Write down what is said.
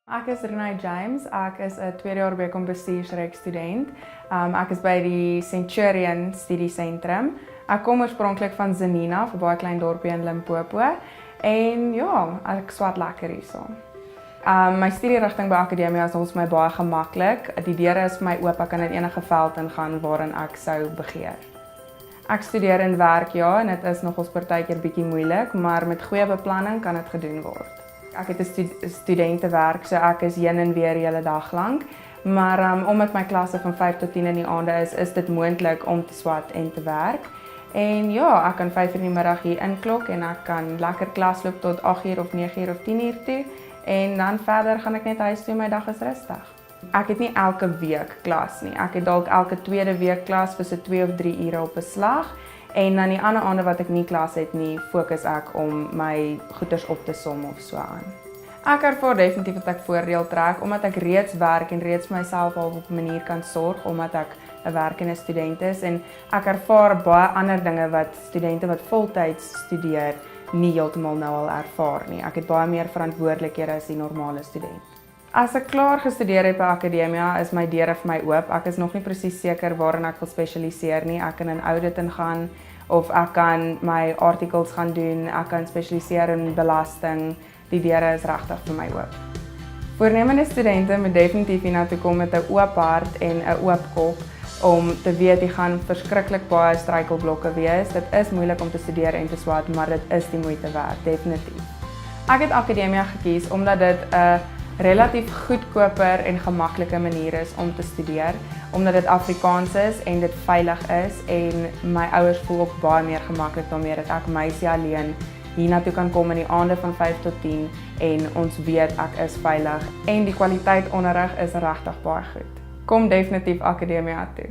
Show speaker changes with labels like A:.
A: Ek is Renée James, ek is 'n tweedejaar BCom bestuursrek student. Ek is by die Centurion Studiesentrum. Ek kom oorspronklik van Zenina, 'n baie klein dorpie in Limpopo. En ja, ek swat lekker hierso. My studierigting by Akademia is ons my baie gemaklik. Die deure is vir my oop, ek kan in enige veld ingaan waarin ek sou begeer. Ek studeer en werk ja, en dit is nogals partykeer bietjie moeilik, maar met goeie beplanning kan dit gedoen word. Ek het 'n studentewerk, so ek is heen en weer die hele dag lank. Maar omdat my klasse van 5 tot 10 in die aande is dit moontlik om te swat en te werk. En ja, ek kan 5 in die middag hier inklok en ek kan lekker klas loop tot 8 uur of 9 uur of 10 uur toe. En dan verder gaan ek net huis toe, my dag is rustig. Ek het nie elke week klas nie. Ek het dalk elke tweede week klas vir so 2 of 3 ure op 'n slag. En dan die ander aande wat ek nie klas het nie, fokus ek om my goeders op te som of so aan. Ek ervaar definitief dat ek voordeel trek, omdat ek reeds werk en reeds myself al op 'n manier kan sorg, omdat ek 'n werkende student is. En ek ervaar baie ander dinge wat studente wat voltyds studeer nie heeltemal nou al ervaar nie. Ek het baie meer verantwoordelikhede as die normale student. As ek klaar gestudeer het by Akademia, is my deure vir my oop. Ek is nog nie presies seker waarin ek wil spesialiseer nie. Ek kan in audit ingaan, of ek kan my articles gaan doen, ek kan spesialiseer in belasting. Die deure is regtig vir my oop. Voornemende studente moet definitief hiernatoe kom met 'n oop hart en 'n oop kop, om te weet jy gaan verskriklik baie struikelblokke wees. Dit is moeilik om te studeer en te swat, maar dit is die moeite werd, definitief. Ek het Akademia gekies omdat dit 'n relatief goedkoper en gemaklike manier is om te studeer, omdat dit Afrikaans is en dit veilig is, en my ouers voel ook baie meer gemaklik daarmee dat ek meisie alleen hiernatoe kan kom in die aande van 5 tot 10 en ons weet ek is veilig en die kwaliteit onderrig is regtig baie goed. Kom definitief Akademia toe.